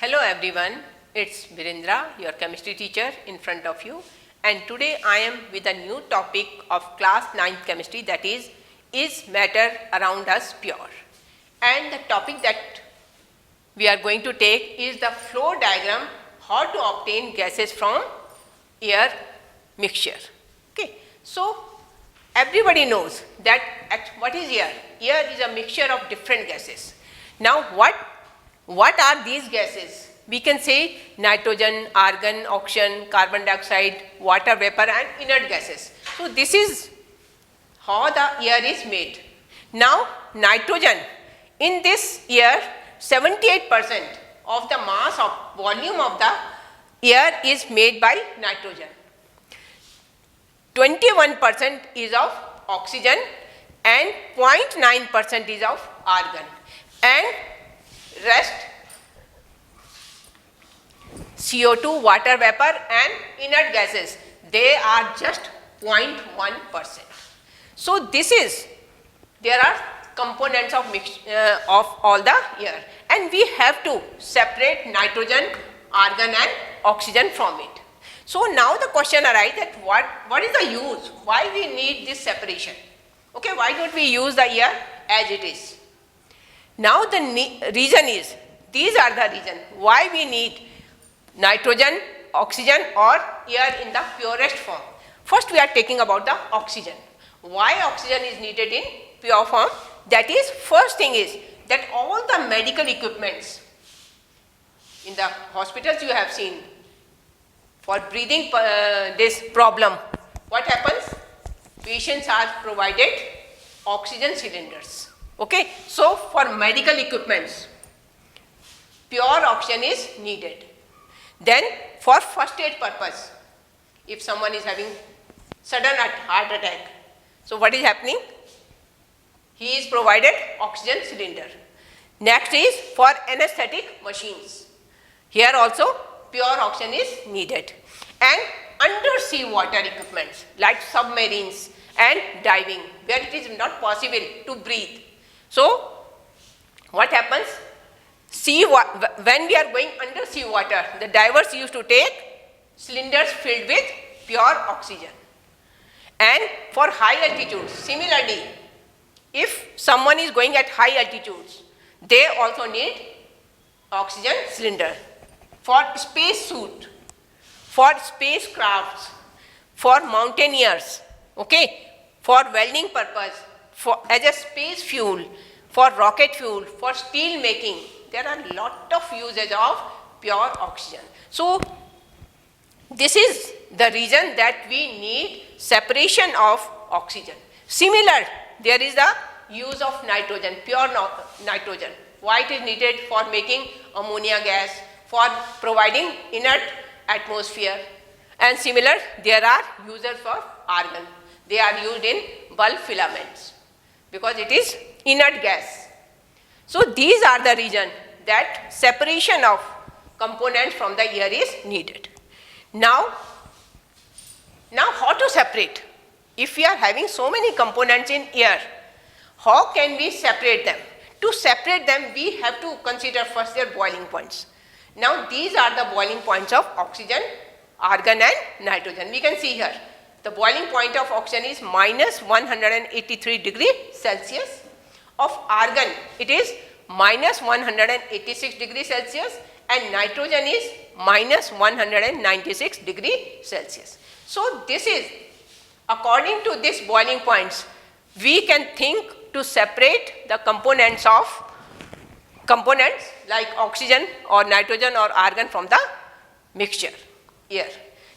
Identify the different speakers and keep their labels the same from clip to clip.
Speaker 1: Hello everyone, it's Virendra, your chemistry teacher in front of you, and today I am with a new topic of class 9th chemistry, that is matter around us pure? And the topic that we are going to take is the flow diagram, how to obtain gases from air mixture. Okay, so everybody knows that what is air? Air is a mixture of different gases. Now what are these gases? We can say nitrogen, argon, oxygen, carbon dioxide, water vapor and inert gases. So this is how the air is made. Now nitrogen, in this air 78% of the mass of volume of the air is made by nitrogen. 21% is of oxygen and 0.9% is of argon, and rest CO2, water vapor and inert gases, they are just 0.1%. So this is, there are components of all the air, and we have to separate nitrogen, argon and oxygen from it. So now the question arises that what is the use? Why we need this separation? Okay, why don't we use the air as it is? Now the reason is, these are the reason why we need nitrogen, oxygen or air in the purest form. First we are taking about the oxygen. Why oxygen is needed in pure form? That is, first thing is that all the medical equipments in the hospitals you have seen for breathing this problem, what happens? Patients are provided oxygen cylinders. Okay, so for medical equipments, pure oxygen is needed. Then for first aid purpose, if someone is having sudden heart attack, so what is happening? He is provided oxygen cylinder. Next is for anesthetic machines. Here also pure oxygen is needed. And undersea water equipments like submarines and diving, where it is not possible to breathe. So what happens? When we are going under sea water, the divers used to take cylinders filled with pure oxygen. And for high altitudes, similarly, if someone is going at high altitudes, they also need oxygen cylinder. For space suit, for spacecrafts, for mountaineers, okay, for welding purpose, as a space fuel, for rocket fuel, for steel making, there are a lot of uses of pure oxygen. So this is the reason that we need separation of oxygen. Similar, there is the use of nitrogen, pure nitrogen. Why it is needed? For making ammonia gas, for providing inert atmosphere. And similar, there are uses for argon. They are used in bulb filaments because it is inert gas. So these are the reason that separation of components from the air is needed. Now how to separate? If we are having so many components in air, how can we separate them? To separate them, we have to consider first their boiling points. Now these are the boiling points of oxygen, argon and nitrogen. We can see here, the boiling point of oxygen is minus 183 degrees Celsius. Of argon, it is minus 186 degrees Celsius, and nitrogen is minus 196 degrees Celsius. So this is, according to this boiling points, we can think to separate the components like oxygen or nitrogen or argon from the mixture, air.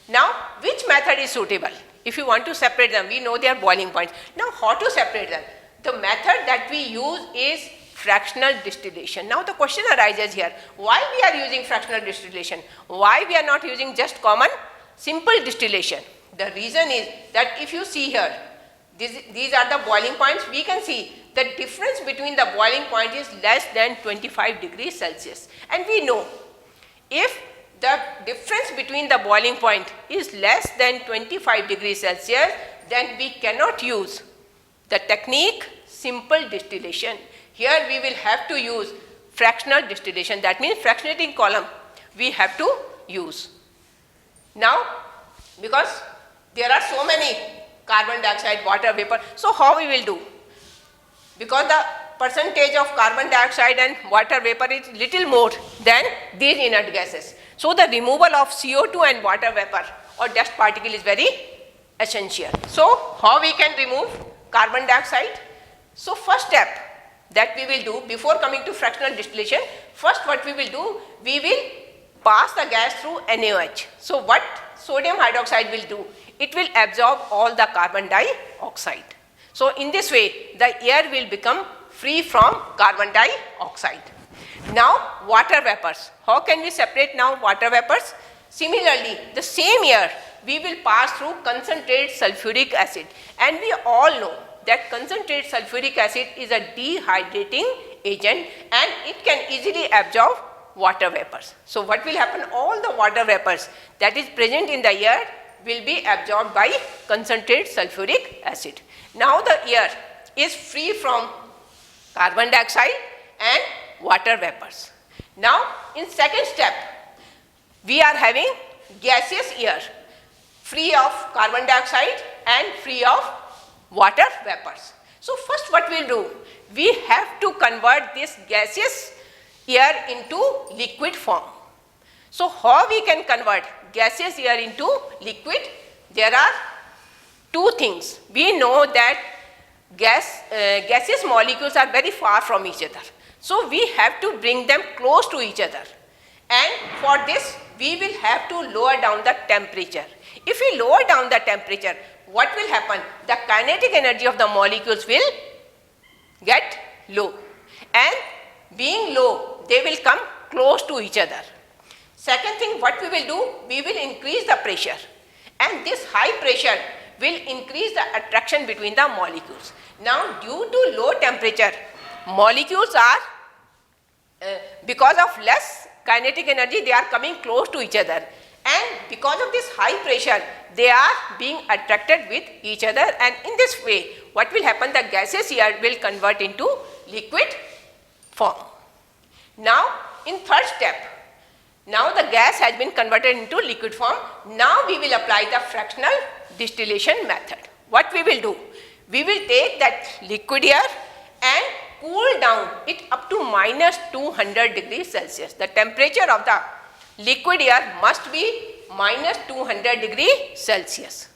Speaker 1: Now which method is suitable? If you want to separate them, we know their boiling points. Now how to separate them? The method that we use is fractional distillation. Now the question arises here, why we are using fractional distillation? Why we are not using just common simple distillation? The reason is that if you see here, these are the boiling points. We can see the difference between the boiling point is less than 25 degrees Celsius. And we know if the difference between the boiling point is less than 25 degrees Celsius, then we cannot use the technique simple distillation. Here we will have to use fractional distillation. That means fractionating column we have to use. Now, because there are so many carbon dioxide, water vapor, so how we will do? Because the percentage of carbon dioxide and water vapor is little more than these inert gases. So the removal of CO2 and water vapor or dust particle is very essential. So how we can remove carbon dioxide? So first step that we will do before coming to fractional distillation, first what we will do, we will pass the gas through NaOH. So what sodium hydroxide will do? It will absorb all the carbon dioxide. So in this way the air will become free from carbon dioxide. Now water vapors. How can we separate now water vapors? Similarly, the same air we will pass through concentrated sulfuric acid, and we all know that concentrated sulfuric acid is a dehydrating agent and it can easily absorb water vapors. So what will happen? All the water vapors that is present in the air will be absorbed by concentrated sulfuric acid. Now the air is free from carbon dioxide and water vapors. Now in second step, we are having gaseous air free of carbon dioxide and free of water vapors. So first what we will do, we have to convert this gaseous air into liquid form. So how we can convert gaseous air into liquid? There are two things. We know that gaseous molecules are very far from each other. So we have to bring them close to each other, and for this we will have to lower down the temperature. If we lower down the temperature, what will happen? The kinetic energy of the molecules will get low, and being low they will come close to each other. Second thing what we will do, we will increase the pressure, and this high pressure will increase the attraction between the molecules. Now due to low temperature, molecules are because of less kinetic energy they are coming close to each other, and because of this high pressure they are being attracted with each other, and in this way what will happen, the gaseous air will convert into liquid form. Now in third step, now the gas has been converted into liquid form. Now we will apply the fractional distillation method. What we will do, we will take that liquid air and cool down it up to minus 200 degrees Celsius. The temperature of the liquid air must be minus 200 degrees Celsius.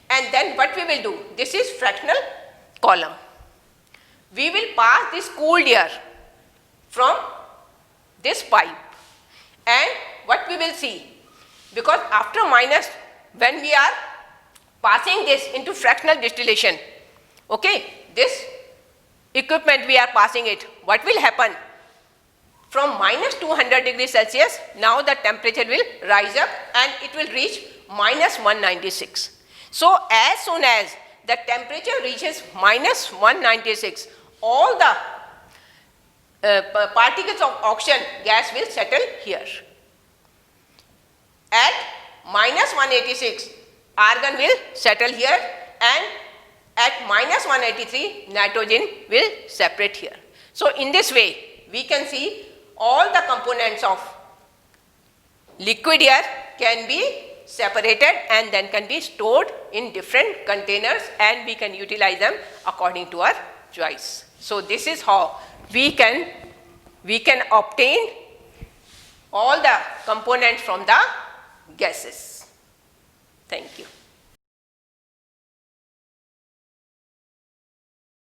Speaker 1: And then what we will do, this is fractional column. We will pass this cooled air from this pipe, and what we will see, because after minus, when we are passing this into fractional distillation, okay, this equipment we are passing it, what will happen? From minus 200 degrees Celsius, now the temperature will rise up and it will reach minus 196. So as soon as the temperature reaches minus 196, all the particles of oxygen gas will settle here. At minus 186, argon will settle here, and at minus 183, nitrogen will separate here. So in this way, we can see all the components of liquid air can be separated and then can be stored in different containers, and we can utilize them according to our choice. So this is how we can obtain all the components from the gases. Thank you.